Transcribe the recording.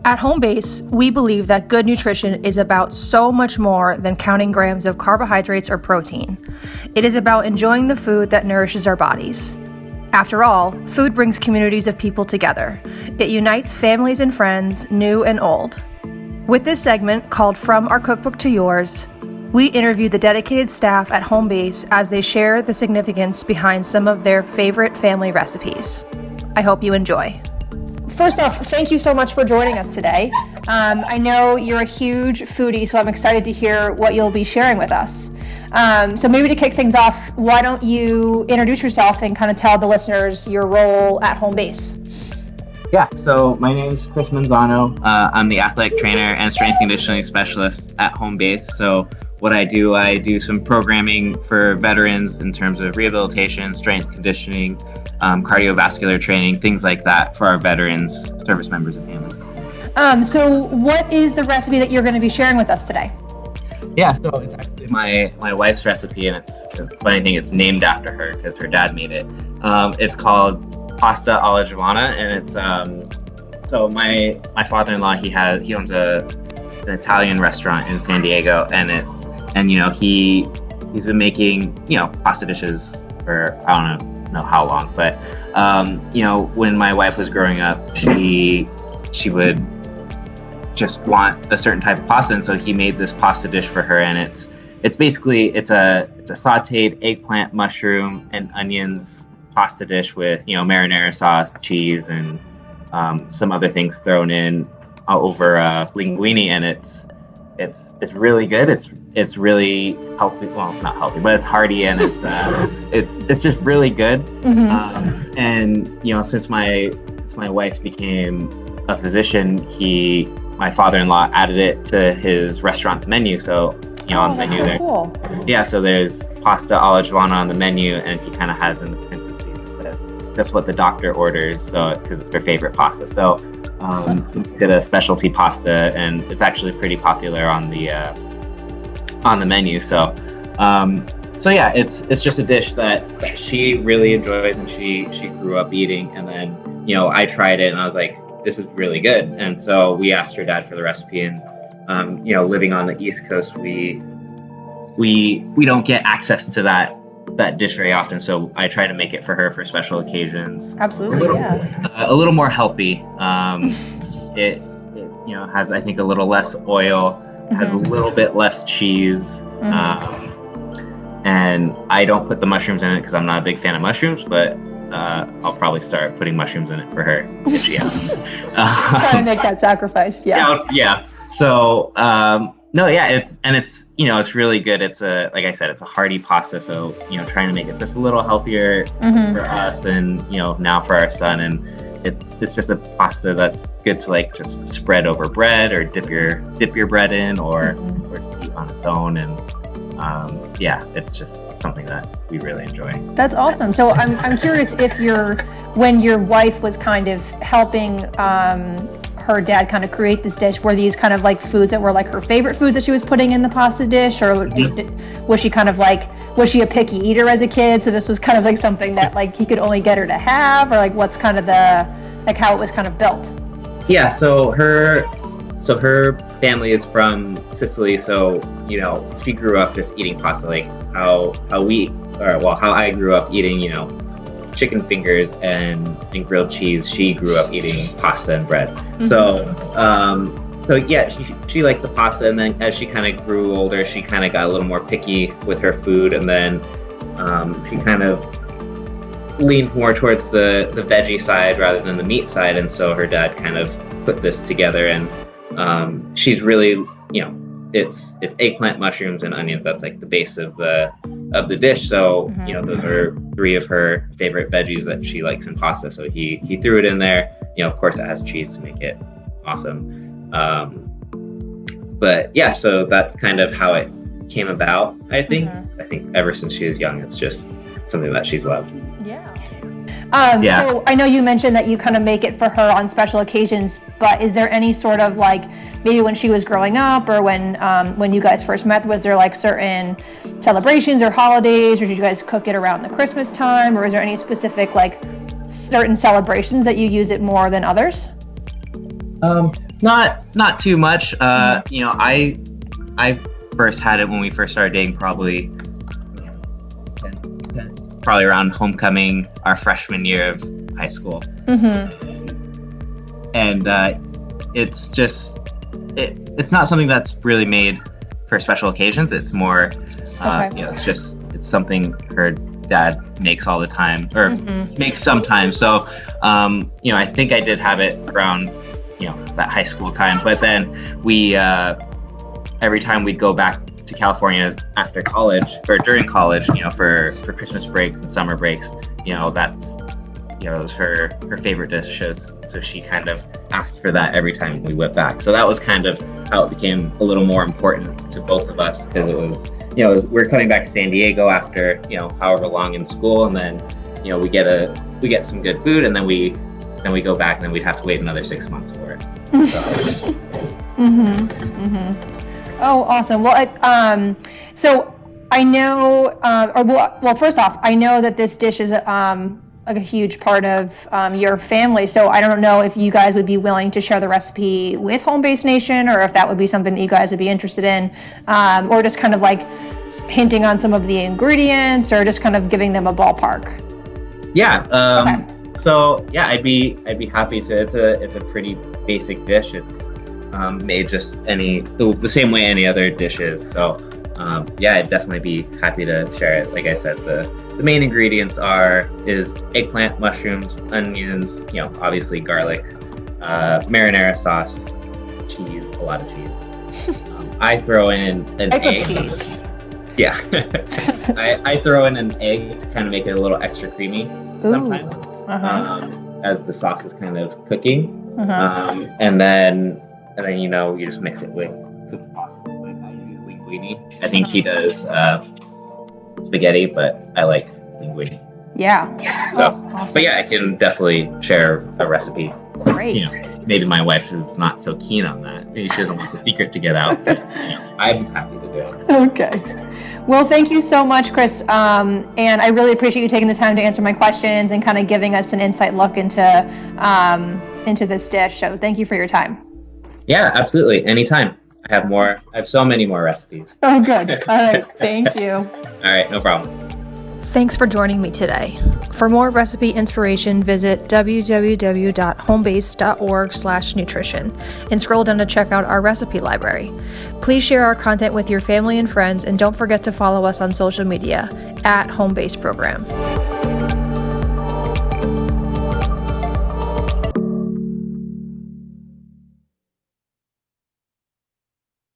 At Home Base, we believe that good nutrition is about so much more than counting grams of carbohydrates or protein. It is about enjoying the food that nourishes our bodies. After all, food brings communities of people together. It unites families and friends, new and old. With this segment, called From Our Cookbook to Yours, we interview the dedicated staff at Home Base as they share the significance behind some of their favorite family recipes. I hope you enjoy. First off, thank you so much for joining us today. I know you're a huge foodie, so I'm excited to hear what you'll be sharing with us. So maybe to kick things off, why don't you introduce yourself and kind of tell the listeners your role at Home Base? Yeah, so my name is Chris Manzano. I'm the athletic trainer and strength conditioning specialist at Home Base. So what I do some programming for veterans in terms of rehabilitation, strength conditioning, cardiovascular training, things like that for our veterans, service members, and families. So what is the recipe that you're going to be sharing with us today? Yeah, so it's actually my wife's recipe, and it's a funny thing, it's named after her because her dad made it. It's called pasta alla Giovanna, and it's so my father-in-law, he owns an Italian restaurant in San Diego, and he's been making pasta dishes for I don't know how long, but when my wife was growing up, she would just want a certain type of pasta, and so he made this pasta dish for her, and it's basically a sautéed eggplant, mushroom, and onions pasta dish with marinara sauce, cheese, and some other things thrown in over linguine, and it's really good. It's really healthy. Well, not healthy, but it's hearty, and it's just really good. Mm-hmm. And since my wife became a physician, my father-in-law added it to his restaurant's menu. So on the menu so there, cool. Yeah. So there's pasta alla Giovanna on the menu, and he kind of has in the parentheses that's what the doctor orders. So because it's their favorite pasta. So did a specialty pasta, and it's actually pretty popular on the menu. So yeah, it's just a dish that she really enjoys, and she grew up eating. And then I tried it, and I was like, this is really good. And so we asked her dad for the recipe, and living on the East Coast, we don't get access to that dish very often, so I try to make it for her for special occasions. Absolutely, a little more healthy. It has, I think, a little less oil, has a little bit less cheese, and I don't put the mushrooms in it because I'm not a big fan of mushrooms, but I'll probably start putting mushrooms in it for her if she asks. Trying to make that sacrifice, yeah. So it's really good. It's like I said, it's a hearty pasta. So trying to make it just a little healthier for us, and now for our son. And it's just a pasta that's good to just spread over bread, or dip your bread in, or just eat on its own. And it's just something that we really enjoy. That's awesome. So I'm curious if when your wife was kind of helping her dad kind of create this dish, were these kind of like foods that were like her favorite foods that she was putting in the pasta dish, or was she kind of was she a picky eater as a kid, so this was kind of like something that he could only get her to have, or what's kind of how it was kind of built? Yeah, so her family is from Sicily, so she grew up just eating pasta, how I grew up eating chicken fingers and grilled cheese. She grew up eating pasta and bread. So yeah, she liked the pasta, and then as she kind of grew older, she kind of got a little more picky with her food, and then she kind of leaned more towards the veggie side rather than the meat side, and so her dad kind of put this together, and she's really it's eggplant, mushrooms, and onions. That's the base of the dish. So those are three of her favorite veggies that she likes in pasta. So he threw it in there. Of course, it has cheese to make it awesome. But yeah, so that's kind of how it came about. I think ever since she was young, it's just something that she's loved. So I know you mentioned that you kind of make it for her on special occasions, but is there any sort of maybe when she was growing up, or when you guys first met, was there certain celebrations or holidays, or did you guys cook it around the Christmas time, or is there any specific certain celebrations that you use it more than others? Not too much. I first had it when we first started dating, probably around homecoming, our freshman year of high school. And it's just it's not something that's really made for special occasions. It's more it's something her dad makes all the time, or makes sometimes. So I think I did have it around that high school time, but then we every time we'd go back to California after college or during college, for Christmas breaks and summer breaks, that's it was her favorite dishes, so she kind of asked for that every time we went back. So that was kind of how it became a little more important to both of us, because it was we're coming back to San Diego after however long in school, and then we get some good food, and then we go back, and then we'd have to wait another 6 months for it. So. Oh, awesome. Well, so I know, first off, I know that this dish is like a huge part of your family. So I don't know if you guys would be willing to share the recipe with Home Base Nation, or if that would be something that you guys would be interested in, or just kind of like hinting on some of the ingredients, or just kind of giving them a ballpark. Yeah. Okay. So yeah, I'd be happy to. It's a pretty basic dish. It's made just the same way any other dish is. So I'd definitely be happy to share it. Like I said, the main ingredients is eggplant, mushrooms, onions, obviously garlic, marinara sauce, cheese, a lot of cheese. I throw in an egg. Cheese. Yeah. I throw in an egg to kind of make it a little extra creamy sometimes. As the sauce is kind of cooking. And then you just mix it with linguine. I think he does spaghetti, but I like linguine. Yeah. So, awesome. But yeah, I can definitely share a recipe. Great. Maybe my wife is not so keen on that. Maybe she doesn't want the secret to get out. But, I'm happy to do it. Okay. Well, thank you so much, Chris. And I really appreciate you taking the time to answer my questions and kind of giving us an insight look into this dish. So thank you for your time. Yeah, absolutely. Anytime. I have so many more recipes. Oh, good. All right. Thank you. All right. No problem. Thanks for joining me today. For more recipe inspiration, visit www.homebase.org/nutrition and scroll down to check out our recipe library. Please share our content with your family and friends, and don't forget to follow us on social media @HomeBase Program.